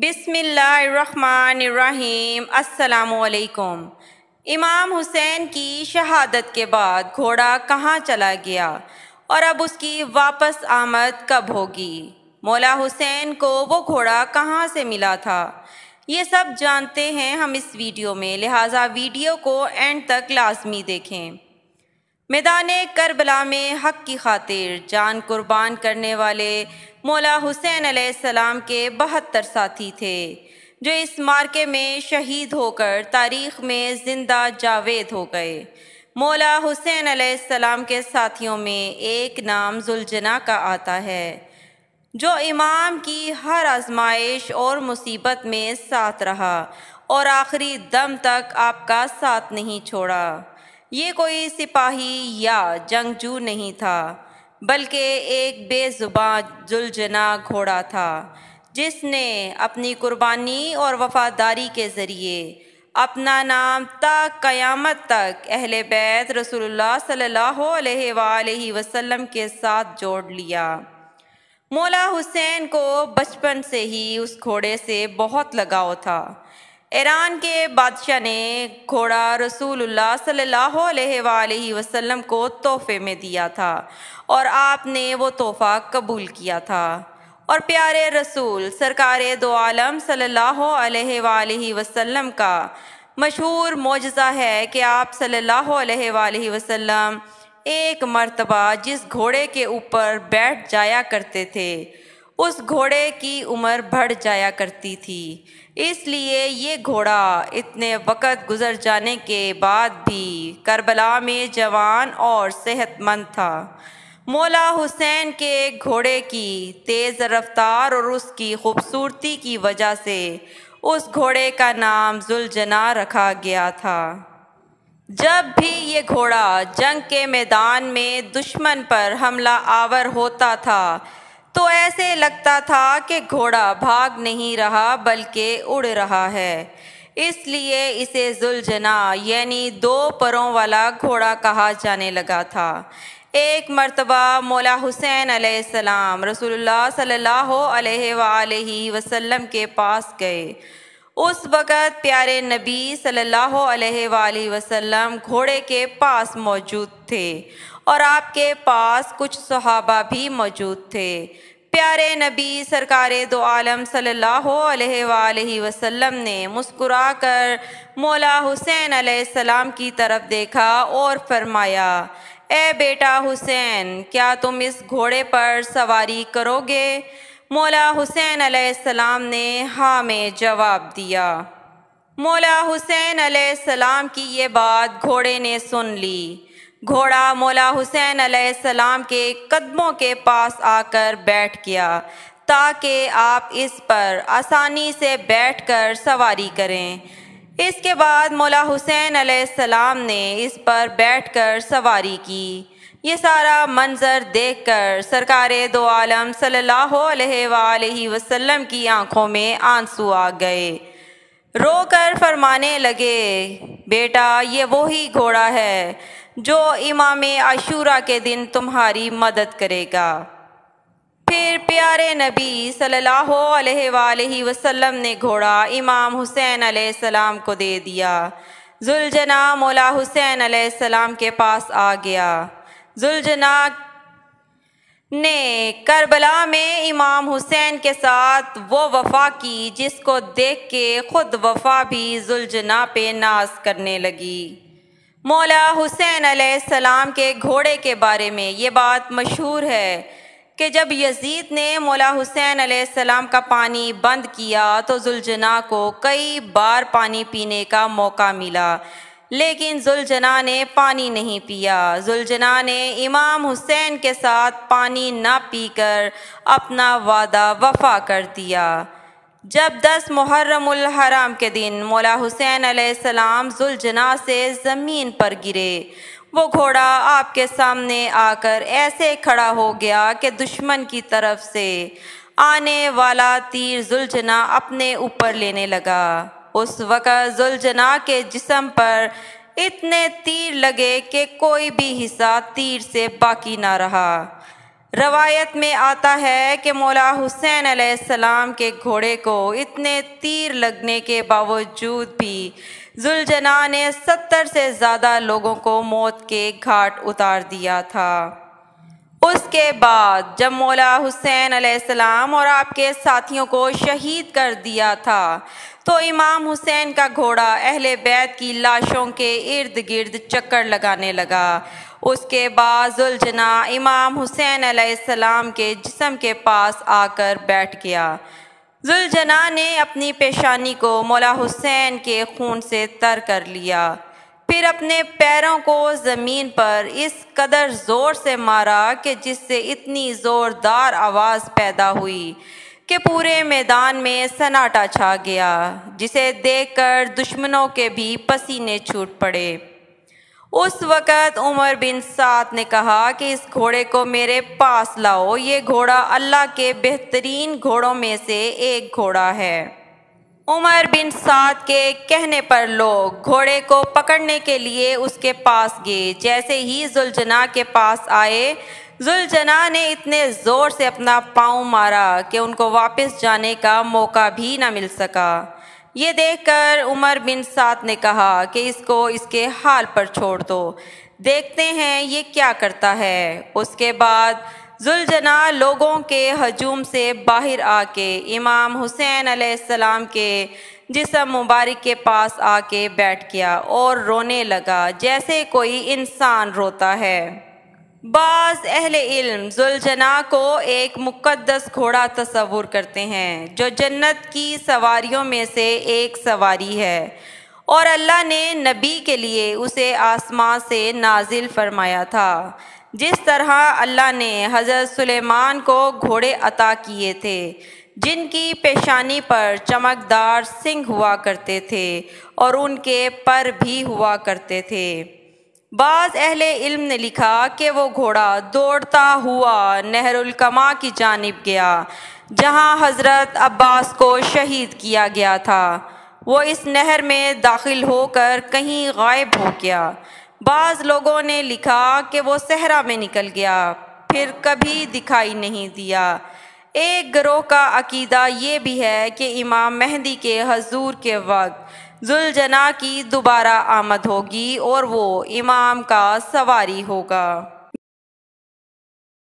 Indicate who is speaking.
Speaker 1: بسم اللہ الرحمن الرحیم۔ السلام علیکم۔ امام حسین کی شہادت کے بعد گھوڑا کہاں چلا گیا اور اب اس کی واپس آمد کب ہوگی؟ مولا حسین کو وہ گھوڑا کہاں سے ملا تھا؟ یہ سب جانتے ہیں ہم اس ویڈیو میں، لہٰذا ویڈیو کو اینڈ تک لازمی دیکھیں۔ میدان کربلا میں حق کی خاطر جان قربان کرنے والے مولا حسین علیہ السلام کے 72 ساتھی تھے، جو اس مارکے میں شہید ہو کر تاریخ میں زندہ جاوید ہو گئے۔ مولا حسین علیہ السلام کے ساتھیوں میں ایک نام ذوالجناح کا آتا ہے، جو امام کی ہر آزمائش اور مصیبت میں ساتھ رہا اور آخری دم تک آپ کا ساتھ نہیں چھوڑا۔ یہ کوئی سپاہی یا جنگجو نہیں تھا، بلکہ ایک بے زبان ذوالجناح گھوڑا تھا، جس نے اپنی قربانی اور وفاداری کے ذریعے اپنا نام تا قیامت تک اہل بیت رسول اللہ صلی اللہ علیہ وآلہ وسلم کے ساتھ جوڑ لیا۔ مولا حسین کو بچپن سے ہی اس گھوڑے سے بہت لگاؤ تھا۔ ایران کے بادشاہ نے گھوڑا رسول اللہ صلی اللہ علیہ وآلہ وسلم کو تحفے میں دیا تھا اور آپ نے وہ تحفہ قبول کیا تھا، اور پیارے رسول سرکار دو عالم صلی اللہ علیہ وآلہ وسلم کا مشہور معجزہ ہے کہ آپ صلی اللہ علیہ وآلہ وسلم ایک مرتبہ جس گھوڑے کے اوپر بیٹھ جایا کرتے تھے، اس گھوڑے کی عمر بڑھ جایا کرتی تھی، اس لیے یہ گھوڑا اتنے وقت گزر جانے کے بعد بھی کربلا میں جوان اور صحت مند تھا۔ مولا حسین کے گھوڑے کی تیز رفتار اور اس کی خوبصورتی کی وجہ سے اس گھوڑے کا نام ذوالجناح رکھا گیا تھا۔ جب بھی یہ گھوڑا جنگ کے میدان میں دشمن پر حملہ آور ہوتا تھا تو ایسے لگتا تھا کہ گھوڑا بھاگ نہیں رہا بلکہ اڑ رہا ہے، اس لیے اسے ذوالجناح یعنی دو پروں والا گھوڑا کہا جانے لگا تھا۔ ایک مرتبہ مولا حسین علیہ السلام رسول اللہ صلی اللہ علیہ وآلہ وسلم کے پاس گئے۔ اس وقت پیارے نبی صلی اللہ علیہ وآلہ وسلم گھوڑے کے پاس موجود تھے اور آپ کے پاس کچھ صحابہ بھی موجود تھے۔ پیارے نبی سرکار دو عالم صلی اللہ علیہ وآلہ وسلم نے مسکرا کر مولا حسین علیہ السلام کی طرف دیکھا اور فرمایا، اے بیٹا حسین، کیا تم اس گھوڑے پر سواری کرو گے؟ مولا حسین علیہ السلام نے ہاں میں جواب دیا۔ مولا حسین علیہ السلام کی یہ بات گھوڑے نے سن لی۔ گھوڑا مولا حسین علیہ السلام کے قدموں کے پاس آ کر بیٹھ گیا تاکہ آپ اس پر آسانی سے بیٹھ کر سواری کریں۔ اس کے بعد مولا حسین علیہ السلام نے اس پر بیٹھ کر سواری کی۔ یہ سارا منظر دیکھ کر سرکار دو عالم صلی اللہ علیہ وآلہ وسلم کی آنکھوں میں آنسو آ گئے۔ رو کر فرمانے لگے، بیٹا یہ وہی گھوڑا ہے جو امام عاشوراء کے دن تمہاری مدد کرے گا۔ پھر پیارے نبی صلی اللہ علیہ وآلہ وسلم نے گھوڑا امام حسین علیہ السلام کو دے دیا۔ ذوالجناح مولا حسین علیہ السلام کے پاس آ گیا۔ ذوالجناح نے کربلا میں امام حسین کے ساتھ وہ وفا کی جس کو دیکھ کے خود وفا بھی ذوالجناح پہ ناز کرنے لگی۔ مولا حسین علیہ السلام کے گھوڑے کے بارے میں یہ بات مشہور ہے کہ جب یزید نے مولا حسین علیہ السلام کا پانی بند کیا تو ذوالجناح کو کئی بار پانی پینے کا موقع ملا، لیکن ذوالجناح نے پانی نہیں پیا۔ ذوالجناح نے امام حسین کے ساتھ پانی نہ پی کر اپنا وعدہ وفا کر دیا۔ جب 10 محرم الحرام کے دن مولا حسین علیہ السلام ذوالجناح سے زمین پر گرے، وہ گھوڑا آپ کے سامنے آ کر ایسے کھڑا ہو گیا کہ دشمن کی طرف سے آنے والا تیر ذوالجناح اپنے اوپر لینے لگا۔ اس وقت ذوالجناح کے جسم پر اتنے تیر لگے کہ کوئی بھی حصہ تیر سے باقی نہ رہا۔ روایت میں آتا ہے کہ مولا حسین علیہ السلام کے گھوڑے کو اتنے تیر لگنے کے باوجود بھی ذوالجناح نے 70 سے زیادہ لوگوں کو موت کے گھاٹ اتار دیا تھا۔ اس کے بعد جب مولا حسین علیہ السلام اور آپ کے ساتھیوں کو شہید کر دیا تھا تو امام حسین کا گھوڑا اہل بیت کی لاشوں کے ارد گرد چکر لگانے لگا۔ اس کے بعد ذوالجناح امام حسین علیہ السلام کے جسم کے پاس آ کر بیٹھ گیا۔ ذوالجناح نے اپنی پیشانی کو مولا حسین کے خون سے تر کر لیا، پھر اپنے پیروں کو زمین پر اس قدر زور سے مارا کہ جس سے اتنی زوردار آواز پیدا ہوئی کہ پورے میدان میں سناٹا چھا گیا، جسے دیکھ کر دشمنوں کے بھی پسینے چھوٹ پڑے۔ اس وقت عمر بن سعد نے کہا کہ اس گھوڑے کو میرے پاس لاؤ، یہ گھوڑا اللہ کے بہترین گھوڑوں میں سے ایک گھوڑا ہے۔ عمر بن سعد کے کہنے پر لوگ گھوڑے کو پکڑنے کے لیے اس کے پاس گئے۔ جیسے ہی ذوالجناح کے پاس آئے، ذوالجناح نے اتنے زور سے اپنا پاؤں مارا کہ ان کو واپس جانے کا موقع بھی نہ مل سکا۔ یہ دیکھ کر عمر بن سعد نے کہا کہ اس کو اس کے حال پر چھوڑ دو، دیکھتے ہیں یہ کیا کرتا ہے۔ اس کے بعد ذوالجناح لوگوں کے ہجوم سے باہر آ کے امام حسین علیہ السلام کے جسم مبارک کے پاس آ کے بیٹھ گیا اور رونے لگا جیسے کوئی انسان روتا ہے۔ بعض اہل علم ذوالجناح کو ایک مقدس گھوڑا تصور کرتے ہیں جو جنت کی سواریوں میں سے ایک سواری ہے، اور اللہ نے نبی کے لیے اسے آسمان سے نازل فرمایا تھا، جس طرح اللہ نے حضرت سلیمان کو گھوڑے عطا کیے تھے جن کی پیشانی پر چمکدار سنگ ہوا کرتے تھے اور ان کے پر بھی ہوا کرتے تھے۔ بعض اہل علم نے لکھا کہ وہ گھوڑا دوڑتا ہوا نہر الکما کی جانب گیا جہاں حضرت عباس کو شہید کیا گیا تھا۔ وہ اس نہر میں داخل ہو کر کہیں غائب ہو گیا۔ بعض لوگوں نے لکھا کہ وہ صحرا میں نکل گیا، پھر کبھی دکھائی نہیں دیا۔ ایک گروہ کا عقیدہ یہ بھی ہے کہ امام مہدی کے حضور کے وقت ذوالجناح کی دوبارہ آمد ہوگی اور وہ امام کا سواری ہوگا۔